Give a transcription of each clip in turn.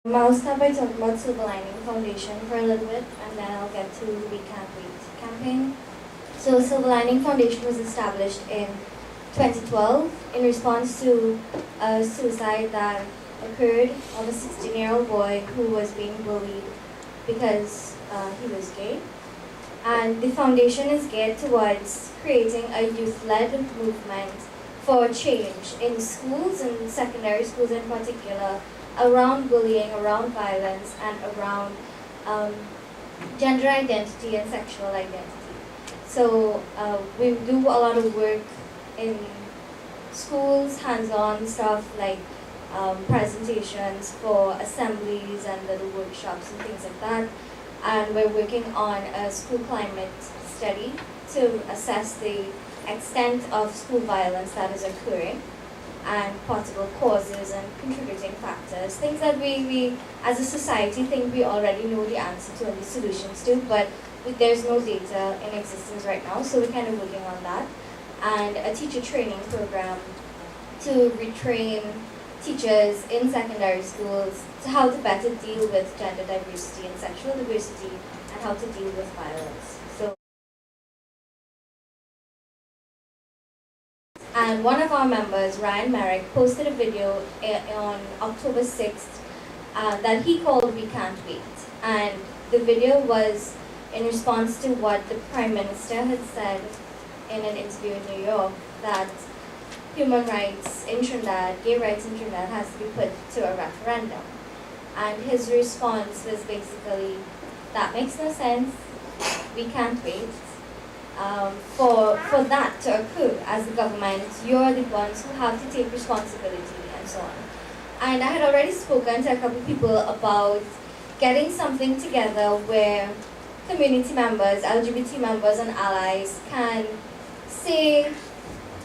I'll start by talking about Silver Lining Foundation for a little bit, and then I'll get to the We Can't Wait campaign. So Silver Lining Foundation was established in 2012 in response to a suicide that occurred of a 16-year-old boy who was being bullied because he was gay. And the foundation is geared towards creating a youth-led movement for change in schools and secondary schools in particular, around bullying, around violence, and around gender identity and sexual identity. So we do a lot of work in schools, hands-on stuff like presentations for assemblies and little workshops and things like that. And we're working on a school climate study to assess the extent of school violence that is occurring and possible causes and contributing factors, things that we as a society think we already know the answer to and the solutions to, but there's no data in existence right now, so we're kind of working on that. And a teacher training program to retrain teachers in secondary schools to how to better deal with gender diversity and sexual diversity and how to deal with violence. And one of our members, Ryan Merrick, posted a video on October 6th that he called We Can't Wait. And the video was in response to what the Prime Minister had said in an interview in New York, that human rights in Trinidad, gay rights in Trinidad, has to be put to a referendum. And his response was basically, that makes no sense, we can't wait. For that to occur as the government, you're the ones who have to take responsibility and so on. And I had already spoken to a couple of people about getting something together where community members, LGBT members and allies can say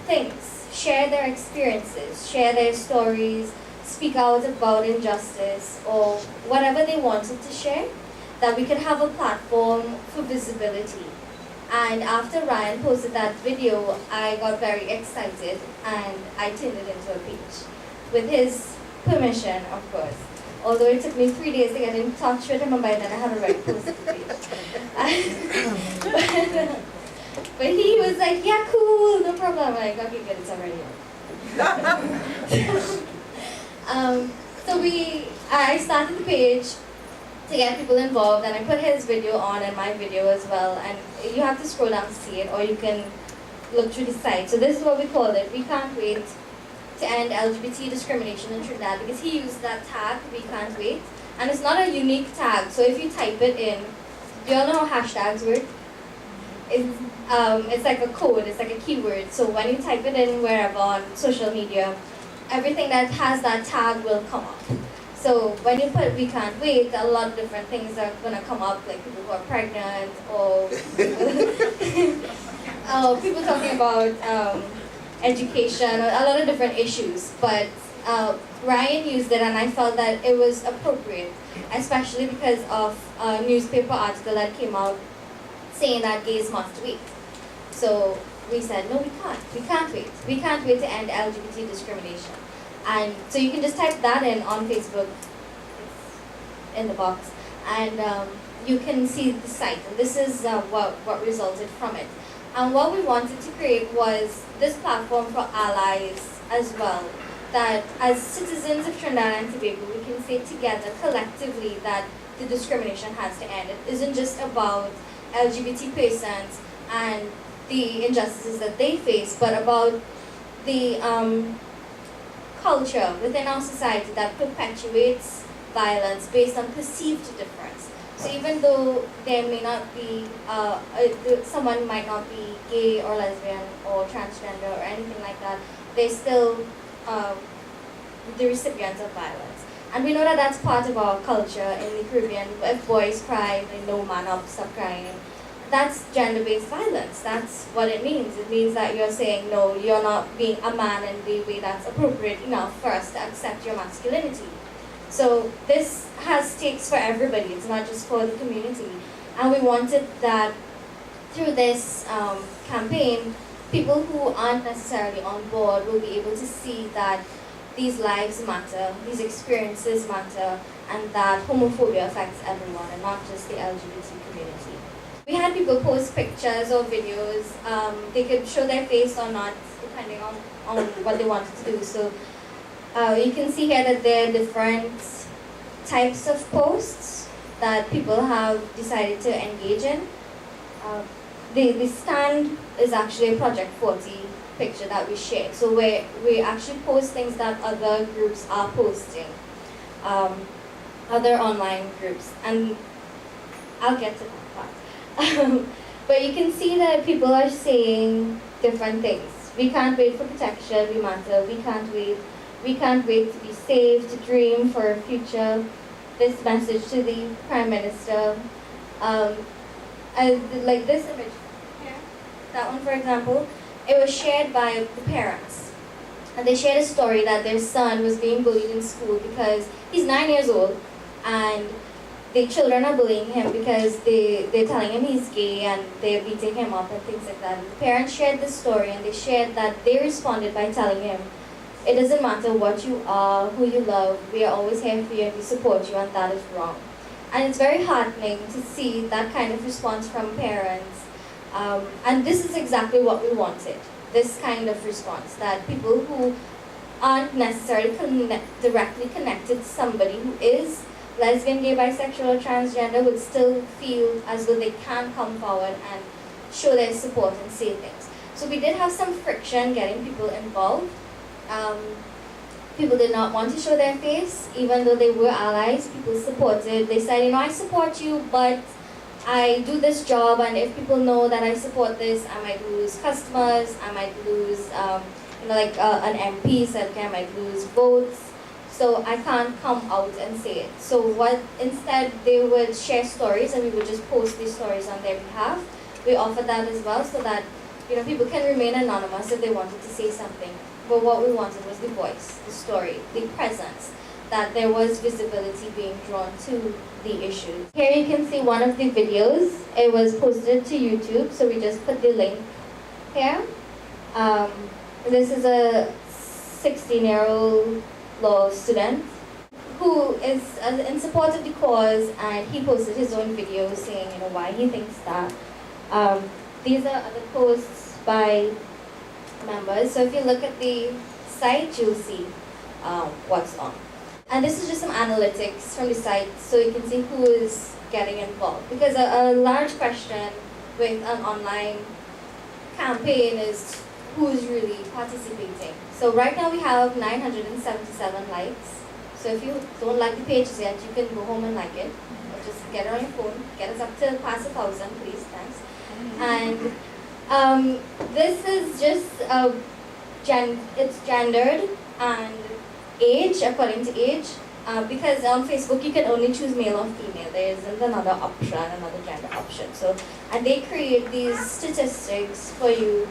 things, share their experiences, share their stories, speak out about injustice or whatever they wanted to share, that we could have a platform for visibility. And after Ryan posted that video, I got very excited and I turned it into a page. With his permission, of course. Although it took me 3 days to get in touch with him, and by then I had already posted the page. But he was like, yeah, cool, no problem. I'm like, okay, good, it's already on. So I started the page to get people involved, and I put his video on and my video as well, and you have to scroll down to see it, or you can look through the site. So this is what we call it. We can't wait to end LGBT discrimination in Trinidad, because he used that tag, we can't wait, and it's not a unique tag. So if you type it in, do you all know how hashtags work? It's like a code, it's like a keyword. So when you type it in wherever on social media, everything that has that tag will come up. So when you put we can't wait, a lot of different things are going to come up, like people who are pregnant, or people talking about education, or a lot of different issues. But Ryan used it, and I felt that it was appropriate, especially because of a newspaper article that came out saying that gays must wait. So we said, no, we can't. We can't wait. We can't wait to end LGBT discrimination. And so you can just type that in on Facebook, it's in the box, and you can see the site. And this is what resulted from it. And what we wanted to create was this platform for allies as well, that as citizens of Trinidad and Tobago, we can say together collectively that the discrimination has to end. It isn't just about LGBT persons and the injustices that they face, but about the culture within our society that perpetuates violence based on perceived difference. So even though there may not be, someone might not be gay or lesbian or transgender or anything like that, they're still the recipients of violence. And we know that that's part of our culture in the Caribbean. If boys cry, they know, man up, stop crying. That's gender-based violence. That's what it means. It means that you're saying, no, you're not being a man in the way that's appropriate enough for us to accept your masculinity. So this has stakes for everybody. It's not just for the community. And we wanted that through this campaign, people who aren't necessarily on board will be able to see that these lives matter, these experiences matter, and that homophobia affects everyone and not just the LGBT community. We had people post pictures or videos. They could show their face or not, depending on what they wanted to do. So you can see here that there are different types of posts that people have decided to engage in. The stand is actually a Project 40 picture that we shared. So we actually post things that other groups are posting, other online groups, and I'll get to that part. But you can see that people are saying different things. We can't wait for protection, we matter, we can't wait to be safe, to dream for a future. This message to the Prime Minister. Like this image here, that one for example, it was shared by the parents. And they shared a story that their son was being bullied in school because he's 9 years old, and the children are bullying him because they're telling him he's gay and they're beating him up and things like that. And the parents shared this story, and they shared that they responded by telling him, it doesn't matter what you are, who you love, we are always here for you and we support you, and that is wrong. And it's very heartening to see that kind of response from parents. And this is exactly what we wanted, this kind of response, that people who aren't necessarily directly connected to somebody who is lesbian, gay, bisexual, or transgender would still feel as though they can come forward and show their support and say things. So we did have some friction getting people involved. People did not want to show their face, even though they were allies. People supported. They said, I support you, but I do this job, and if people know that I support this, I might lose customers, I might lose, an MP said, okay, I might lose votes, so I can't come out and say it. So instead, they would share stories, and we would just post these stories on their behalf. We offered that as well, so that people can remain anonymous if they wanted to say something. But what we wanted was the voice, the story, the presence, that there was visibility being drawn to the issues. Here you can see one of the videos. It was posted to YouTube, so we just put the link here. This is a 16-year-old law student who is in support of the cause, and he posted his own video saying why he thinks that. These are other posts by members. So if you look at the site, you'll see what's on. And this is just some analytics from the site, so you can see who is getting involved. Because a large question with an online campaign is who's really participating. So right now we have 977 likes. So if you don't like the pages yet, you can go home and like it. Or just get it on your phone. Get us up to past 1,000, please. Thanks. And this is just it's gendered and age, according to age, because on Facebook you can only choose male or female. There isn't another option, another gender option. So, and they create these statistics for you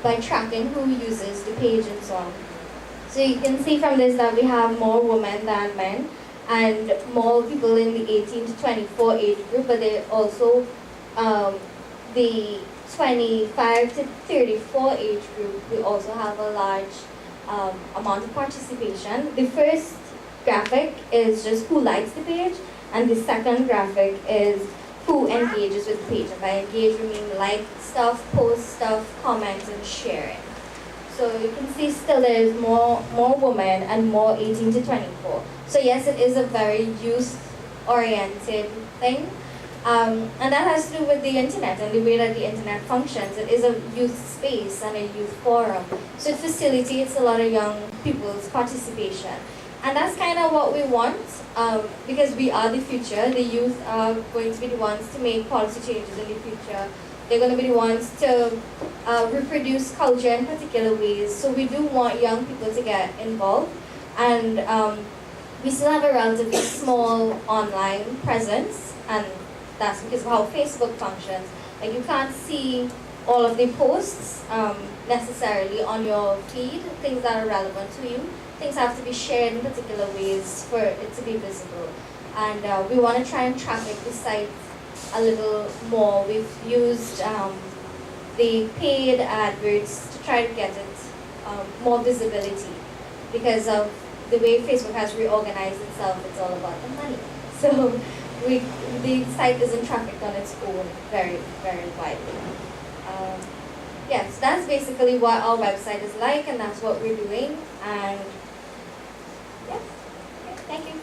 by tracking who uses the page and so on. So you can see from this that we have more women than men, and more people in the 18 to 24 age group, but they also the 25 to 34 age group, we also have a large amount of participation. The first graphic is just who likes the page, and the second graphic is who engages with the page. And by engage, we mean like stuff, post stuff, comment, and share it. So you can see still there is more women and more 18 to 24. So yes, it is a very youth-oriented thing. And that has to do with the internet and the way that the internet functions. It is a youth space and a youth forum. So it facilitates a lot of young people's participation. And that's kind of what we want, because we are the future. The youth are going to be the ones to make policy changes in the future. They're going to be the ones to reproduce culture in particular ways. So we do want young people to get involved. And we still have a relatively small online presence, and that's because of how Facebook functions. Like, you can't see all of the posts necessarily on your feed, things that are relevant to you. Things have to be shared in particular ways for it to be visible. And we want to try and traffic the site a little more. We've used the paid adverts to try to get it more visibility. because of the way Facebook has reorganized itself. It's all about the money. So the site isn't trafficked on its own very, very widely. Yes, that's basically what our website is like, and that's what we're doing. And yes, okay, thank you.